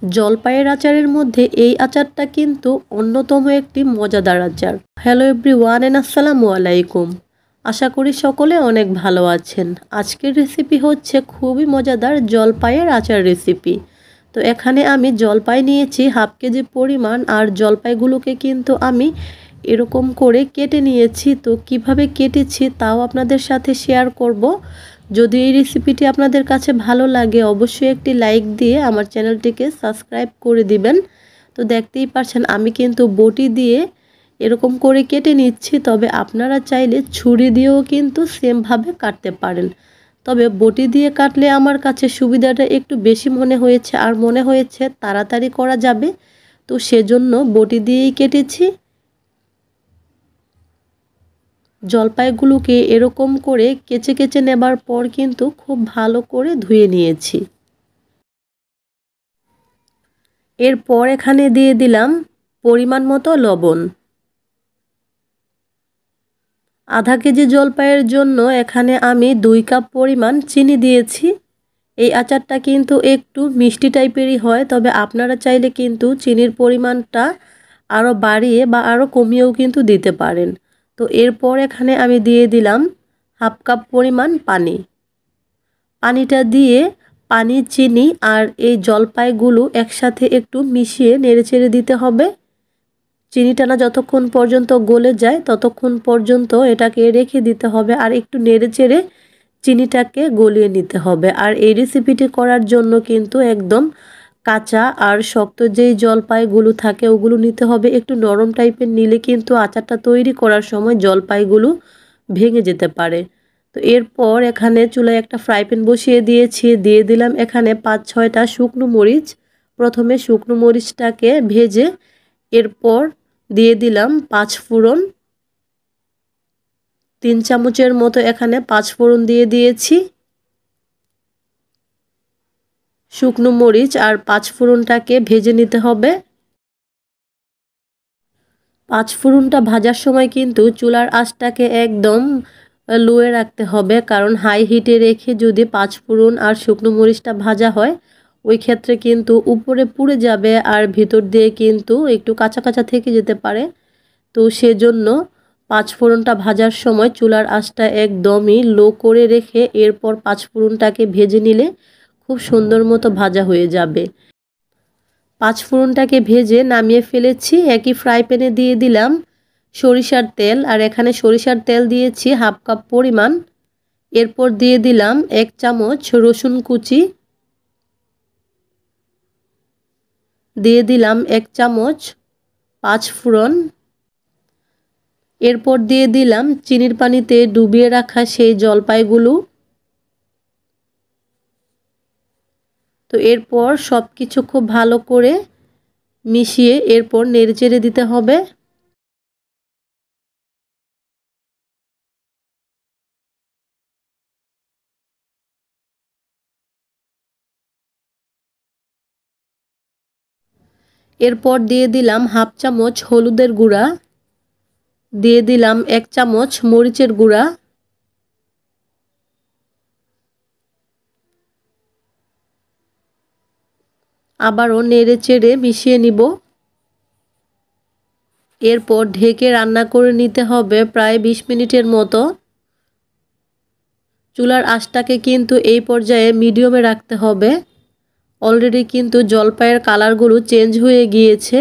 জলপাইয়ের আচারের মধ্যে এই আচারটা কিন্তু অন্যতম একটি মজাদার আচার। হ্যালো এভরিওয়ান এন্ড আসসালামু আলাইকুম। আশা করি সকলে অনেক ভালো আছেন। আজকের রেসিপি হচ্ছে খুবই মজাদার জলপাইয়ের আচার রেসিপি। তো এখানে আমি জলপাই নিয়েছি হাফ কেজি পরিমাণ, আর জলপাইগুলোকে কিন্তু আমি এরকম করে কেটে নিয়েছি। তো কিভাবে কেটেছি তাও আপনাদের সাথে শেয়ার করব। যদি এই রেসিপিটি আপনাদের কাছে ভালো লাগে অবশ্যই একটি লাইক দিয়ে আমার চ্যানেলটিকে সাবস্ক্রাইব করে দিবেন। তো দেখতেই পাচ্ছেন আমি কিন্তু বটি দিয়ে এরকম করে কেটে নিচ্ছি, তবে আপনারা চাইলে ছুরি দিয়েও কিন্তু সেমভাবে কাটতে পারেন। তবে বটি দিয়ে কাটলে আমার কাছে সুবিধাটা একটু বেশি মনে হয়েছে, আর মনে হয়েছে তাড়াতাড়ি করা যাবে, তো সেজন্য বটি দিয়েই কেটেছি। জলপাইগুলোকে এরকম করে কেচে কেচে নেবার পর কিন্তু খুব ভালো করে ধুয়ে নিয়েছি। এরপর এখানে দিয়ে দিলাম পরিমাণ মতো লবণ। আধা কেজি জলপাইয়ের জন্য এখানে আমি 2 কাপ পরিমাণ চিনি দিয়েছি। এই আচারটা কিন্তু একটু মিষ্টি টাইপেরই হয়, তবে আপনারা চাইলে কিন্তু চিনির পরিমাণটা আরও বাড়িয়ে বা আরও কমিয়েও কিন্তু দিতে পারেন। তো এরপর এখানে আমি দিয়ে দিলাম হাফ কাপ পরিমাণ পানি। পানিটা দিয়ে পানি, চিনি আর এই জলপাইগুলো একসাথে একটু মিশিয়ে নেড়েচেড়ে দিতে হবে। চিনিটা না যতক্ষণ পর্যন্ত গলে যায় ততক্ষণ পর্যন্ত এটাকে রেখে দিতে হবে, আর একটু নেড়েচেড়ে চিনিটাকে গলিয়ে নিতে হবে। আর এই রেসিপিটি করার জন্য কিন্তু একদম কাঁচা আর শক্ত যেই জলপাইগুলো থাকে ওগুলো নিতে হবে। একটু নরম টাইপের নিলে কিন্তু আচারটা তৈরি করার সময় জলপাইগুলো ভেঙে যেতে পারে। তো এরপর এখানে চুলায় একটা ফ্রাই প্যান বসিয়ে দিয়েছি। দিয়ে দিলাম এখানে 5-6টা শুকনো মরিচ। প্রথমে শুকনো মরিচটাকে ভেজে এরপর দিয়ে দিলাম 5 ফোড়ন। 3 চামচের মতো এখানে 5 ফোড়ন দিয়ে দিয়েছি। শুকনো মরিচ আর 5 ফোড়নটাকে ভেজে নিতে হবে। 5 ফোড়নটা ভাজার সময় কিন্তু চুলার আঁচটাকে একদম লোয়ে রাখতে হবে, কারণ হাই হিটে রেখে যদি 5 ফোড়ন আর শুকনো মরিচটা ভাজা হয় ওই ক্ষেত্রে কিন্তু উপরে পুড়ে যাবে আর ভিতর দিয়ে কিন্তু একটু কাঁচা কাঁচা থেকে যেতে পারে। তো সেজন্য 5 ফোড়নটা ভাজার সময় চুলার আঁচটা একদমই লো করে রেখে এরপর 5 ফোড়নটাকে ভেজে নিলে খুব সুন্দর মতো ভাজা হয়ে যাবে। 5 ফোড়নটাকে ভেজে নামিয়ে ফেলেছি। একই ফ্রাই প্যানে দিয়ে দিলাম সরিষার তেল, আর এখানে সরিষার তেল দিয়েছি হাফ কাপ পরিমাণ। এরপর দিয়ে দিলাম 1 চামচ রসুন কুচি, দিয়ে দিলাম 1 চামচ 5 ফোড়ন। এরপর দিয়ে দিলাম চিনির পানিতে ডুবিয়ে রাখা সেই জলপাইগুলো। তো এরপর সব কিছু খুব ভালো করে মিশিয়ে এরপর নেড়েচেড়ে দিতে হবে। এরপর দিয়ে দিলাম হাফ চামচ হলুদের গুঁড়া, দিয়ে দিলাম 1 চামচ মরিচের গুঁড়া, আবারও নেড়েচেড়ে মিশিয়ে নিব। এরপর ঢেকে রান্না করে নিতে হবে প্রায় 20 মিনিটের মতো। চুলার আঁচটাকে কিন্তু এই পর্যায়ে মিডিয়ামে রাখতে হবে। অলরেডি কিন্তু জলপাইয়ের কালারগুলো চেঞ্জ হয়ে গিয়েছে।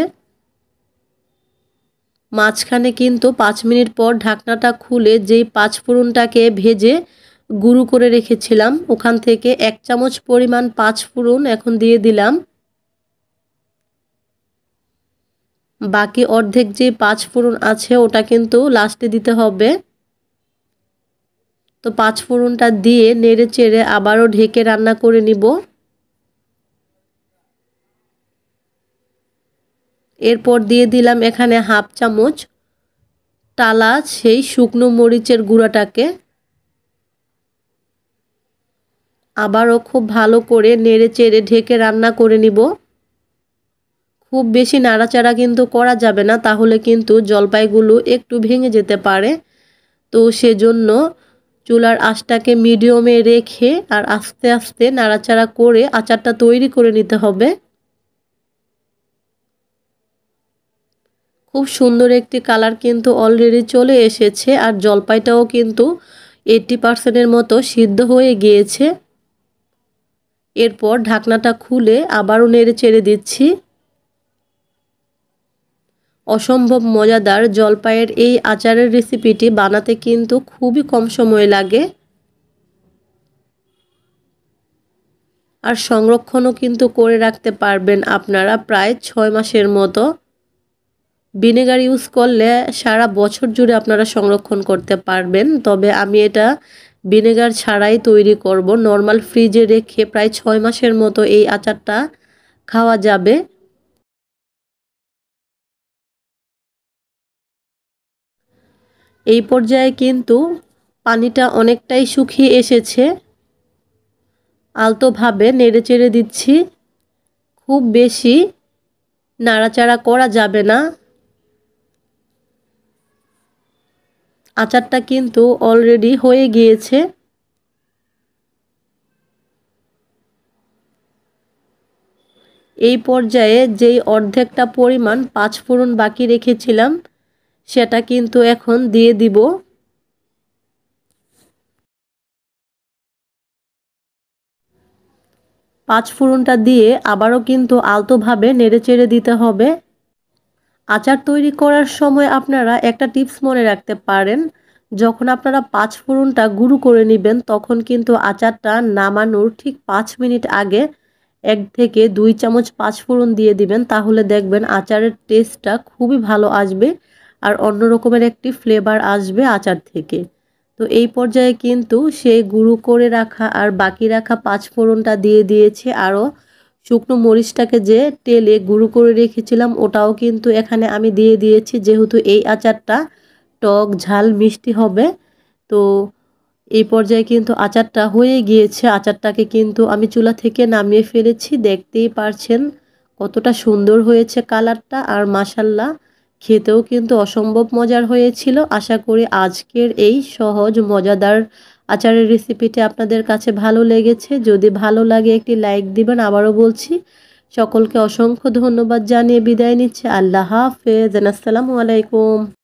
মাঝখানে কিন্তু 5 মিনিট পর ঢাকনাটা খুলে যেই 5 ফোড়নটাকে ভেজে গুঁড়ো করে রেখেছিলাম ওখান থেকে 1 চামচ পরিমাণ 5 ফোড়ন এখন দিয়ে দিলাম। বাকি অর্ধেক যে 5 ফোড়ন আছে ওটা কিন্তু লাস্টে দিতে হবে। তো 5 ফোড়নটা দিয়ে নেড়ে চেড়ে আবারও ঢেকে রান্না করে নিব। এরপর দিয়ে দিলাম এখানে হাফ চামচ টালা সেই শুকনো মরিচের গুঁড়াটাকে। আবারও খুব ভালো করে নেড়ে চেড়ে ঢেকে রান্না করে নিব। খুব বেশি নাড়াচাড়া কিন্তু করা যাবে না, তাহলে কিন্তু জলপাইগুলো একটু ভেঙে যেতে পারে। তো সেজন্য চুলার আঁচটাকে মিডিয়ামে রেখে আর আস্তে আস্তে নাড়াচাড়া করে আচারটা তৈরি করে নিতে হবে। খুব সুন্দর একটি কালার কিন্তু অলরেডি চলে এসেছে আর জলপাইটাও কিন্তু 80% মতো সিদ্ধ হয়ে গিয়েছে। এরপর ঢাকনাটা খুলে আবারও নেড়ে চেড়ে দিচ্ছি। অসম্ভব মজাদার জলপাইয়ের এই আচারের রেসিপিটি বানাতে কিন্তু খুবই কম সময় লাগে আর সংরক্ষণও কিন্তু করে রাখতে পারবেন আপনারা প্রায় 6 মাসের মতো। ভিনেগার ইউজ করলে সারা বছর জুড়ে আপনারা সংরক্ষণ করতে পারবেন, তবে আমি এটা ভিনেগার ছাড়াই তৈরি করব। নর্মাল ফ্রিজে রেখে প্রায় 6 মাসের মতো এই আচারটা খাওয়া যাবে। এই পর্যায়ে কিন্তু পানিটা অনেকটাই শুকিয়ে এসেছে। আলতোভাবে নেড়েচেড়ে দিচ্ছি, খুব বেশি নাড়াচাড়া করা যাবে না। আচারটা কিন্তু অলরেডি হয়ে গিয়েছে। এই পর্যায়ে যেই অর্ধেকটা পরিমাণ 5 ফোড়ন বাকি রেখেছিলাম সেটা কিন্তু এখন দিয়ে দিব। 5 ফোড়নটা দিয়ে আবারও কিন্তু আলতোভাবে নেড়েচেড়ে দিতে হবে। আচার তৈরি করার সময় আপনারা একটা টিপস মনে রাখতে পারেন, যখন আপনারা 5 ফোড়নটা গুঁড়ো করে নেবেন তখন কিন্তু আচারটা নামানোর ঠিক 5 মিনিট আগে 1 থেকে 2 চামচ 5 ফোড়ন দিয়ে দিবেন, তাহলে দেখবেন আচারের টেস্টটা খুবই ভালো আসবে আর অন্য রকমের একটি ফ্লেভার আসবে আচার থেকে। তো এই পর্যায়ে কিন্তু সেই গুঁড়ো করে রাখা আর বাকি রাখা 5 ফোড়নটা দিয়ে দিয়েছি। আরও শুকনো মরিচটাকে যে তেলে গুঁড়ো করে রেখেছিলাম ওটাও কিন্তু এখানে আমি দিয়ে দিয়েছি, যেহেতু এই আচারটা টক ঝাল মিষ্টি হবে। তো এই পর্যায়ে কিন্তু আচারটা হয়ে গিয়েছে। আচারটাকে কিন্তু আমি চুলা থেকে নামিয়ে ফেলেছি। দেখতেই পারছেন কতটা সুন্দর হয়েছে কালারটা, আর মাশাল্লাহ খেতেও কিন্তু অসম্ভব মজার হয়েছিল। আশা করি আজকের এই সহজ মজাদার আচারের রেসিপিটি আপনাদের কাছে ভালো লেগেছে। যদি ভালো লাগে একটি লাইক দিবেন। আবারও বলছি সকলকে অসংখ্য ধন্যবাদ জানিয়ে বিদায় নিচ্ছি। আল্লাহ হাফেজ, আসসালামু আলাইকুম।